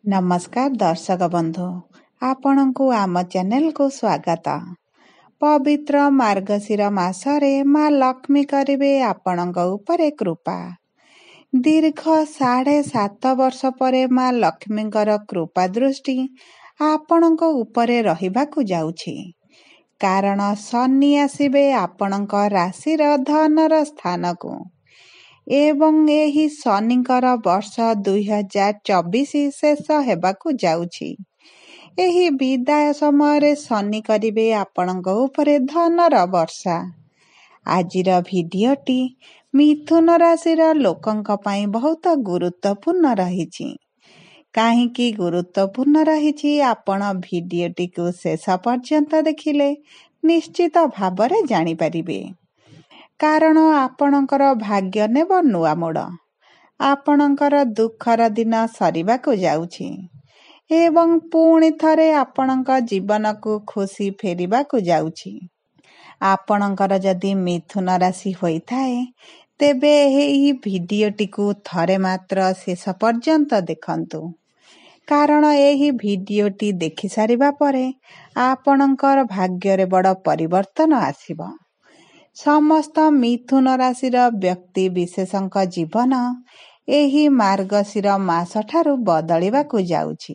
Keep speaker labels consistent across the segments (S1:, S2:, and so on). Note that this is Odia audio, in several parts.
S1: नमस्कार दर्शक बंधु, आपणଙ୍କୁ आम चैनल को स्वागत। पवित्र मार्गशीर मासरे माँ लक्ष्मी करिवे आपणଙ୍କ उपरे कृपा। दीर्घ 7.5 वर्ष परे माँ लक्ष्मीଙ୍କର कृपा दृष्टि आपणଙ୍କ उपरे रहिबाकु जाउछि। कारण शनि आसिबे आपणଙ୍କ राशिर धनर स्थानकु एवं एही शनिकर वर्ष 2024 शेष हेबाकु जाउछि। एही विदाय समय शनि करिवे आपणଙ୍କ उपरे धनर वर्षा। आजिर भिडियोटी मिथुन राशिर लोकंक पई बहुत गुरुत्वपूर्ण रहिछि। काहेकि गुरुत्वपूर्ण रहिछि आपण भिडियोटी को शेष पर्यंत देखिले निश्चित भावरे जानि परिबे। कारण आपणଙ୍କର भाग्य नेब नुआ मोड़। आपणଙ୍କର दुखर दिन सरिबाकु जाउछि एवं पुणी थरे आपणଙ୍କ जीवनकु खुशी फेरिबाकु जाउछि। आपणଙ୍କର जदि मिथुन राशि होइथाए तेबे एही भिडियोटीकु थरे मात्र शेष पर्यंत देखंतु। कारण एही भिडियोटी देखि सारिबा परे आपणଙ୍କର भाग्यरे बड़ परिवर्तन आसिबो। समस्त मिथुन राशिर व्यक्ति विशेषଙ୍କ जीवन एही मार्गशीर मास ठारू बदलिबाकु जाउछि।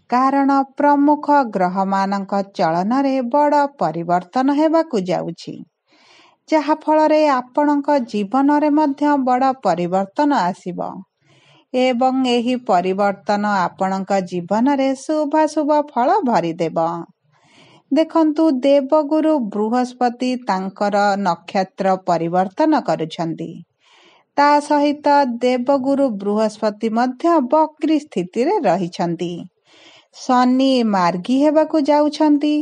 S1: कारण प्रमुख ग्रह मानक चलन रे बड़ परिवर्तन हेबाकु जाउछि, जहा फलरे आपणଙ୍କ जीवन रे मध्य बड़ परिवर्तन आसिबो एवं एही परिवर्तन आपणଙ୍କ जीवन रे शुभाशुभ फल भरि देबो। देखंतु देवगुरु बृहस्पति तांकर नक्षत्र परिवर्तन करुछंती। ता सहित देवगुरु बृहस्पति मध्य वक्री स्थिति रे रहिछंती। शनि मार्गी हेबाकु जाउछंती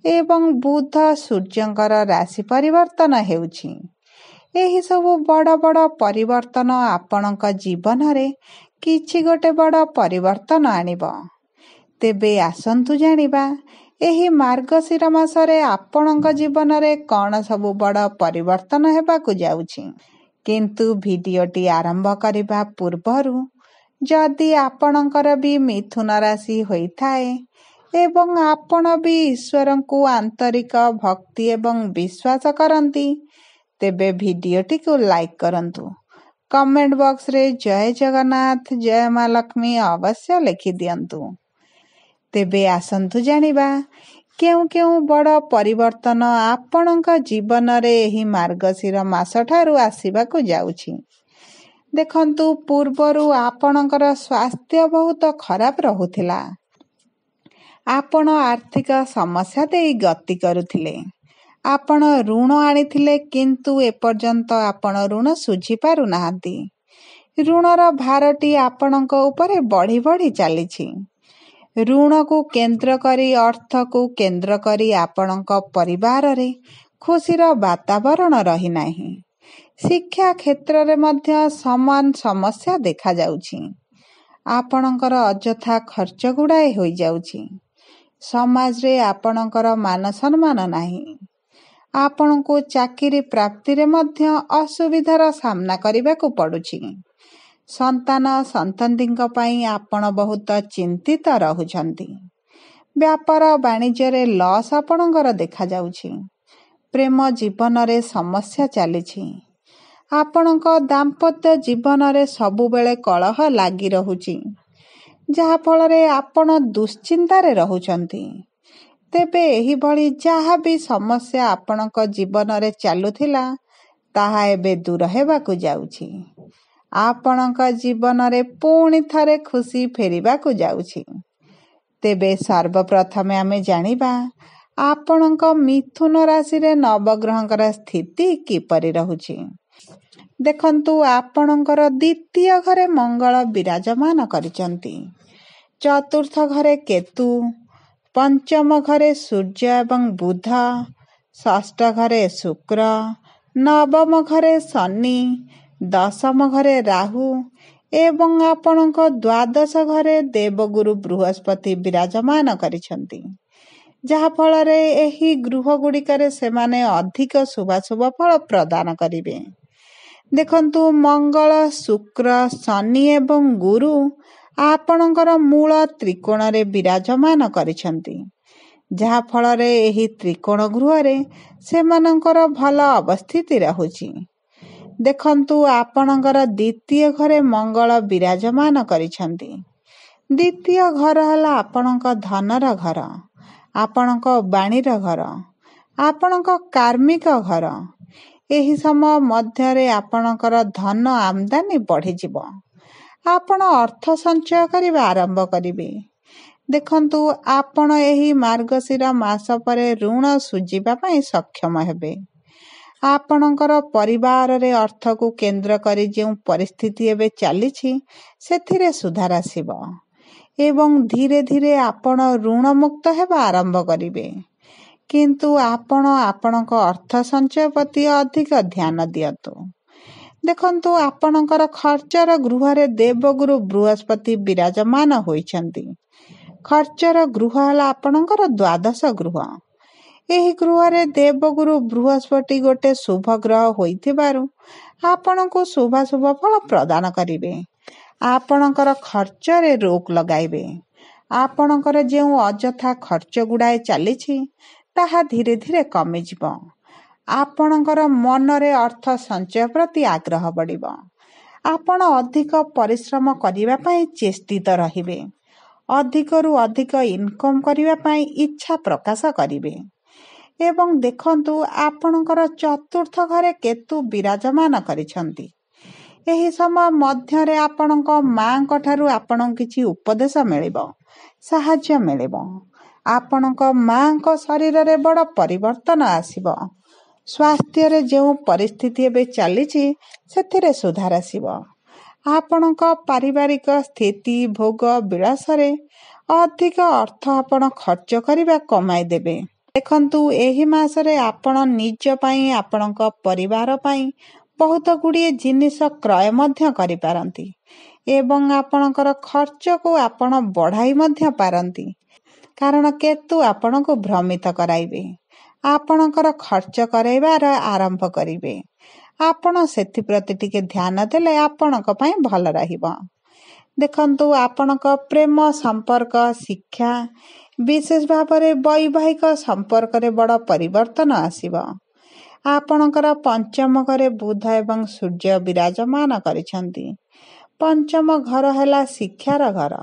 S1: एवं बुध सूर्यंकर राशि परिवर्तन हेउछि। एही सब बड़ बड़ परिवर्तन आपणଙ୍କ जीवन रे किछि गोटे बड़ परिवर्तन आनिबो। तेबे आसंतु जानिबा एही मार्गशीर मासरे आपणଙ୍କ जीवन रे कौन सब बड़ परिवर्तन हेबाकु जाउछि। किंतु भिडियोटी आरंभ करिबा पूर्वरु जदि आपणଙ୍କର भी मिथुन राशि होइथाए एवं आपण भी ईश्वरंकु आंतरिक भक्ति एवं विश्वास करंती तेबे भिडियोटी को लाइक करंतु। कमेंट बॉक्स रे जय जगन्नाथ जय माँ लक्ष्मी अवश्य लिखि दियंतु। तेबे आसंतु जानिबा केउ केउ बड़ परिवर्तन आपणଙ୍କ जीवन रे एही मार्गशीर मास ठारू आसीबाकु जाउछि। देखंतु पूर्वरु आपणଙ୍କର स्वास्थ्य बहुत खराब रहुथिला। आपण आर्थिक समस्या देई गति करुथिले। आपण ऋण आनिथिले किंतु एपर्यंत आपण ऋण सुझी पारु नाहंती। ऋणर भारटी आपणଙ୍କ उपरे बढ़ी बढ़ी चलीछि। ऋण को केंद्र करी अर्थ को केंद्र करी आपणଙ୍କ परिवार रे खुशीर वातावरण रही नाही। शिक्षा क्षेत्र रे मध्य समान समस्या देखा जाउछि। आपणଙ୍କର अजथा खर्च गुड़ाए होई जाउछि। समाज रे आपणଙ୍କର मान सम्मान नाही। आपणको चाकरी प्राप्ति रे मध्य असुविधार सामना करिबाकु पडुछि। संतान संततिंक पई आपण बहुत चिंतित रहुछंती। व्यापार वाणिज्य रे लॉस आपणଙ୍କର देखा जाउछि। प्रेम जीवन रे समस्या चलीछि। आपणଙ୍କ दाम्पत्य जीवन रे सबु बेले कलह लागि रहुछि, जहा फल रे आपण दुश्चिंता रे रहुछंती। तेबे एही भली जहा भी समस्या आपणଙ୍କ जीवन रे चालुथिला ताहा एबे दूर हेबाकु जाउछि। आपणଙ୍କ जीवन रे पुणी थरे खुशी फेरिबाकु जाउछि। तेबे सर्वप्रथम आमे जानिबा आपणଙ୍କ मिथुन राशि रे नवग्रहंकर स्थिति किपरि रहुछि। देखंतु आपणଙ୍କର द्वितीय घरे मंगल विराजमान करिसंती। चतुर्थ घरे केतु, पंचम घरे सूर्य एवं बुध, षष्ठ घरे शुक्र, नवम घरे शनि, दशम घरे राहु एवं आपणଙ୍କ द्वादश घरे देवगुरु बृहस्पति विराजमान करिसंती। जहा फल रे एही गृह गुड़िकरे सेमाने अधिक शुभाशुभ फल प्रदान करिवे। देखंतु मंगल, शुक्र, शनि एवं गुरु ଆପଣଙ୍କର ମୂଳ ତ୍ରିକୋଣରେ ବିରାଜମାନ କରିଛନ୍ତି, ଯାହା ଫଳରେ ଏହି ତ୍ରିକୋଣ ଗୃହରେ ସେମାନଙ୍କର ଭଲ ଅବସ୍ଥିତି ରହୁଛି। ଦେଖନ୍ତୁ, ଆପଣଙ୍କର ଦ୍ୱିତୀୟ ଘରେ ମଙ୍ଗଳ ବିରାଜମାନ କରିଛନ୍ତି। ଦ୍ୱିତୀୟ ଘର ହେଲା ଆପଣଙ୍କ ଧନର ଘର, ଆପଣଙ୍କ ବାଣୀର ଘର, ଆପଣଙ୍କ କାର୍ମିକ ଘର। ଏହି ସମୟ ମଧ୍ୟରେ ଆପଣଙ୍କର ଧନ ଆମଦାନୀ ବଢ଼ିଯିବ। ଆପଣ ଅର୍ଥ ସଞ୍ଚୟ କରିବା ଆରମ୍ଭ କରିବେ। ଦେଖନ୍ତୁ, ଆପଣ ଏହି ମାର୍ଗଶିର ମାସ ପରେ ଋଣ ଶୁଝିବା ପାଇଁ ସକ୍ଷମ ହେବେ। ଆପଣଙ୍କର ପରିବାରରେ ଅର୍ଥକୁ କେନ୍ଦ୍ର କରି ଯେଉଁ ପରିସ୍ଥିତି ଏବେ ଚାଲିଛି, ସେଥିରେ ସୁଧାର ଆସିବ ଏବଂ ଧୀରେ ଧୀରେ ଆପଣ ଋଣ ମୁକ୍ତ ହେବା ଆରମ୍ଭ କରିବେ। କିନ୍ତୁ ଆପଣ ଆପଣଙ୍କ ଅର୍ଥ ସଞ୍ଚୟ ପ୍ରତି ଅଧିକ ଧ୍ୟାନ ଦିଅନ୍ତୁ। ଦେଖନ୍ତୁ, ଆପଣଙ୍କର ଖର୍ଚ୍ଚର ଗୃହରେ ଦେବଗୁରୁ ବୃହସ୍ପତି ବିରାଜମାନ ହୋଇଛନ୍ତି। ଖର୍ଚ୍ଚର ଗୃହ ହେଲା ଆପଣଙ୍କର ଦ୍ୱାଦଶ ଗୃହ। ଏହି ଗୃହରେ ଦେବଗୁରୁ ବୃହସ୍ପତି ଗୋଟେ ଶୁଭ ଗ୍ରହ ହୋଇଥିବାରୁ ଆପଣଙ୍କୁ ଶୁଭାଶୁଭ ଫଳ ପ୍ରଦାନ କରିବେ। ଆପଣଙ୍କର ଖର୍ଚ୍ଚରେ ରୋକ ଲଗାଇବେ। ଆପଣଙ୍କର ଯେଉଁ ଅଯଥା ଖର୍ଚ୍ଚ ଗୁଡ଼ାଏ ଚାଲିଛି, ତାହା ଧୀରେ ଧୀରେ କମିଯିବ। ଆପଣଙ୍କର ମନରେ ଅର୍ଥ ସଞ୍ଚୟ ପ୍ରତି ଆଗ୍ରହ ବଢ଼ିବ। ଆପଣ ଅଧିକ ପରିଶ୍ରମ କରିବା ପାଇଁ ଚେଷ୍ଟିତ ରହିବେ। ଅଧିକରୁ ଅଧିକ ଇନକମ୍ କରିବା ପାଇଁ ଇଚ୍ଛା ପ୍ରକାଶ କରିବେ। ଏବଂ ଦେଖନ୍ତୁ, ଆପଣଙ୍କର ଚତୁର୍ଥ ଘରେ କେତୁ ବିରାଜମାନ କରିଛନ୍ତି। ଏହି ସମୟ ମଧ୍ୟରେ ଆପଣଙ୍କ ମାଙ୍କ ଠାରୁ ଆପଣଙ୍କୁ କିଛି ଉପଦେଶ ମିଳିବ, ସାହାଯ୍ୟ ମିଳିବ। ଆପଣଙ୍କ ମାଙ୍କ ଶରୀରରେ ବଡ଼ ପରିବର୍ତ୍ତନ ଆସିବ। ସ୍ୱାସ୍ଥ୍ୟରେ ଯେଉଁ ପରିସ୍ଥିତି ଏବେ ଚାଲିଛି, ସେଥିରେ ସୁଧାର ଆସିବ। ଆପଣଙ୍କ ପାରିବାରିକ ସ୍ଥିତି ଭୋଗ ବିଳାସରେ ଅଧିକ ଅର୍ଥ ଆପଣ ଖର୍ଚ୍ଚ କରିବା କମାଇ ଦେବେ। ଦେଖନ୍ତୁ, ଏହି ମାସରେ ଆପଣ ନିଜ ପାଇଁ, ଆପଣଙ୍କ ପରିବାର ପାଇଁ ବହୁତ ଗୁଡ଼ିଏ ଜିନିଷ କ୍ରୟ ମଧ୍ୟ କରିପାରନ୍ତି ଏବଂ ଆପଣଙ୍କର ଖର୍ଚ୍ଚକୁ ଆପଣ ବଢ଼ାଇ ମଧ୍ୟ ପାରନ୍ତି। କାରଣ କେତୁ ଆପଣଙ୍କୁ ଭ୍ରମିତ କରାଇବେ। ଆପଣଙ୍କର ଖର୍ଚ୍ଚ କରାଇବାର ଆରମ୍ଭ କରିବେ। ଆପଣ ସେଥିପ୍ରତି ଟିକେ ଧ୍ୟାନ ଦେଲେ ଆପଣଙ୍କ ପାଇଁ ଭଲ ରହିବ। ଦେଖନ୍ତୁ, ଆପଣଙ୍କ ପ୍ରେମ ସମ୍ପର୍କ, ଶିକ୍ଷା, ବିଶେଷ ଭାବରେ ବୈବାହିକ ସମ୍ପର୍କରେ ବଡ଼ ପରିବର୍ତ୍ତନ ଆସିବ। ଆପଣଙ୍କର ପଞ୍ଚମ ଘରେ ବୁଧ ଏବଂ ସୂର୍ଯ୍ୟ ବିରାଜମାନ କରିଛନ୍ତି। ପଞ୍ଚମ ଘର ହେଲା ଶିକ୍ଷାର ଘର।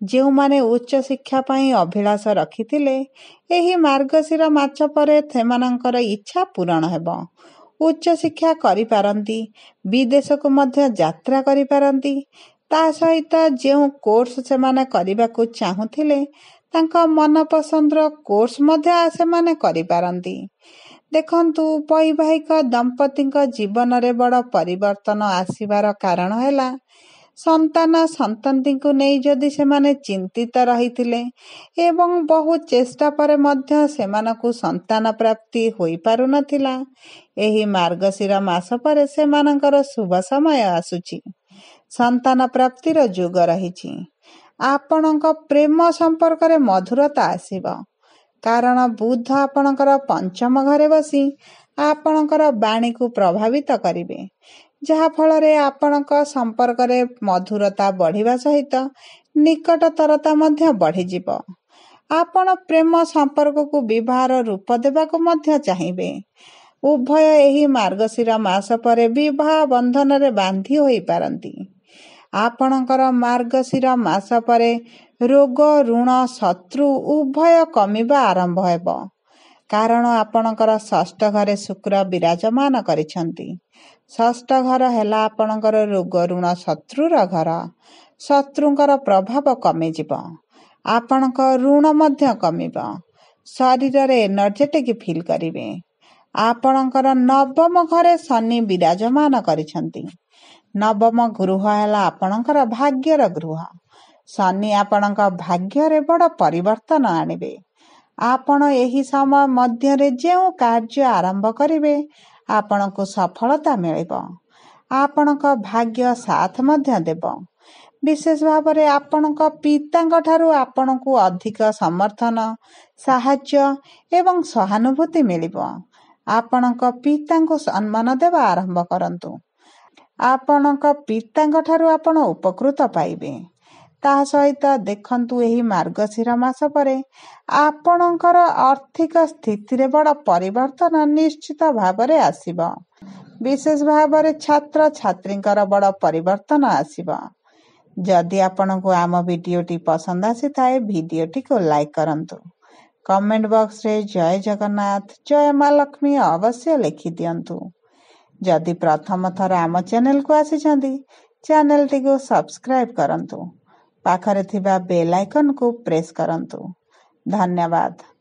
S1: ଯେଉଁମାନେ ଉଚ୍ଚ ଶିକ୍ଷା ପାଇଁ ଅଭିଳାଷ ରଖିଥିଲେ, ଏହି ମାର୍ଗଶିର ମାସ ପରେ ସେମାନଙ୍କର ଇଚ୍ଛା ପୂରଣ ହେବ। ଉଚ୍ଚ ଶିକ୍ଷା କରିପାରନ୍ତି, ବିଦେଶକୁ ମଧ୍ୟ ଯାତ୍ରା କରିପାରନ୍ତି। ତା ସହିତ ଯେଉଁ କୋର୍ସ ସେମାନେ କରିବାକୁ ଚାହୁଁଥିଲେ, ତାଙ୍କ ମନପସନ୍ଦର କୋର୍ସ ମଧ୍ୟ ସେମାନେ କରିପାରନ୍ତି। ଦେଖନ୍ତୁ, ବୈବାହିକ ଦମ୍ପତିଙ୍କ ଜୀବନରେ ବଡ଼ ପରିବର୍ତ୍ତନ ଆସିବାର କାରଣ ହେଲା ସନ୍ତାନଙ୍କୁ ନେଇ ଯଦି ସେମାନେ ଚିନ୍ତିତ ରହିଥିଲେ ଏବଂ ବହୁ ଚେଷ୍ଟା ପରେ ମଧ୍ୟ ସେମାନଙ୍କୁ ସନ୍ତାନ ପ୍ରାପ୍ତି ହୋଇପାରୁନଥିଲା, ଏହି ମାର୍ଗଶିର ମାସ ପରେ ସେମାନଙ୍କର ଶୁଭ ସମୟ ଆସୁଛି। ସନ୍ତାନ ପ୍ରାପ୍ତିର ଯୁଗ ରହିଛି। ଆପଣଙ୍କ ପ୍ରେମ ସମ୍ପର୍କରେ ମଧୁରତା ଆସିବ। କାରଣ ବୁଧ ଆପଣଙ୍କର ପଞ୍ଚମ ଘରେ ବସି ଆପଣଙ୍କର ବାଣୀକୁ ପ୍ରଭାବିତ କରିବେ, ଯାହାଫଳରେ ଆପଣଙ୍କ ସମ୍ପର୍କରେ ମଧୁରତା ବଢ଼ିବା ସହିତ ନିକଟତରତା ମଧ୍ୟ ବଢ଼ିଯିବ। ଆପଣ ପ୍ରେମ ସମ୍ପର୍କକୁ ବିବାହର ରୂପ ଦେବାକୁ ମଧ୍ୟ ଚାହିଁବେ। ଉଭୟ ଏହି ମାର୍ଗଶିର ମାସ ପରେ ବିବାହ ବନ୍ଧନରେ ବାନ୍ଧି ହୋଇପାରନ୍ତି। ଆପଣଙ୍କର ମାର୍ଗଶିର ମାସ ପରେ ରୋଗ, ଋଣ, ଶତ୍ରୁ ଉଭୟ କମିବା ଆରମ୍ଭ ହେବ। କାରଣ ଆପଣଙ୍କର ଷଷ୍ଠ ଘରେ ଶୁକ୍ର ବିରାଜମାନ କରିଛନ୍ତି। ଷଷ୍ଠ ଘର ହେଲା ଆପଣଙ୍କର ରୋଗ, ଋଣ, ଶତ୍ରୁର ଘର। ଶତ୍ରୁଙ୍କର ପ୍ରଭାବ କମିଯିବ। ଆପଣଙ୍କ ଋଣ ମଧ୍ୟ କମିବ। ଶରୀରରେ ଏନର୍ଜେଟିକ୍ ଫିଲ୍ କରିବେ। ଆପଣଙ୍କର ନବମ ଘରେ ଶନି ବିରାଜମାନ କରିଛନ୍ତି। ନବମ ଗୃହ ହେଲା ଆପଣଙ୍କର ଭାଗ୍ୟର ଗୃହ। ଶନି ଆପଣଙ୍କ ଭାଗ୍ୟରେ ବଡ଼ ପରିବର୍ତ୍ତନ ଆଣିବେ। ଆପଣ ଏହି ସମୟ ମଧ୍ୟରେ ଯେଉଁ କାର୍ଯ୍ୟ ଆରମ୍ଭ କରିବେ, ଆପଣଙ୍କୁ ସଫଳତା ମିଳିବ। ଆପଣଙ୍କ ଭାଗ୍ୟ ସାଥ ମଧ୍ୟ ଦେବ। ବିଶେଷ ଭାବରେ ଆପଣଙ୍କ ପିତାଙ୍କ ଠାରୁ ଆପଣଙ୍କୁ ଅଧିକ ସମର୍ଥନ, ସାହାଯ୍ୟ ଏବଂ ସହାନୁଭୂତି ମିଳିବ। ଆପଣଙ୍କ ପିତାଙ୍କୁ ସମ୍ମାନ ଦେବା ଆରମ୍ଭ କରନ୍ତୁ। ଆପଣଙ୍କ ପିତାଙ୍କ ଠାରୁ ଆପଣ ଉପକୃତ ପାଇବେ। ତାହା ସହିତ ଦେଖନ୍ତୁ ଏହି ମାର୍ଗଶିର ମାସ ପରେ ଆପଣଙ୍କର ଆର୍ଥିକ ସ୍ଥିତିରେ ବଡ଼ ପରିବର୍ତ୍ତନ ନିଶ୍ଚିତ ଭାବରେ ଆସିବ। ବିଶେଷ ଭାବରେ ଛାତ୍ରଛାତ୍ରୀଙ୍କର ବଡ଼ ପରିବର୍ତ୍ତନ ଆସିବ। ଯଦି ଆପଣଙ୍କୁ ଆମ ଭିଡ଼ିଓଟି ପସନ୍ଦ ଆସିଥାଏ ଭିଡ଼ିଓଟିକୁ ଲାଇକ୍ କରନ୍ତୁ। କମେଣ୍ଟ ବକ୍ସରେ ଜୟ ଜଗନ୍ନାଥ ଜୟ ମା ଲକ୍ଷ୍ମୀ ଅବଶ୍ୟ ଲେଖିଦିଅନ୍ତୁ। ଯଦି ପ୍ରଥମ ଥର ଆମ ଚ୍ୟାନେଲକୁ ଆସିଛନ୍ତି ଚ୍ୟାନେଲଟିକୁ ସବସ୍କ୍ରାଇବ୍ କରନ୍ତୁ। ପାଖରେ ଥିବା ବେଲ୍ ଆଇକନକୁ ପ୍ରେସ୍ କରନ୍ତୁ। ଧନ୍ୟବାଦ।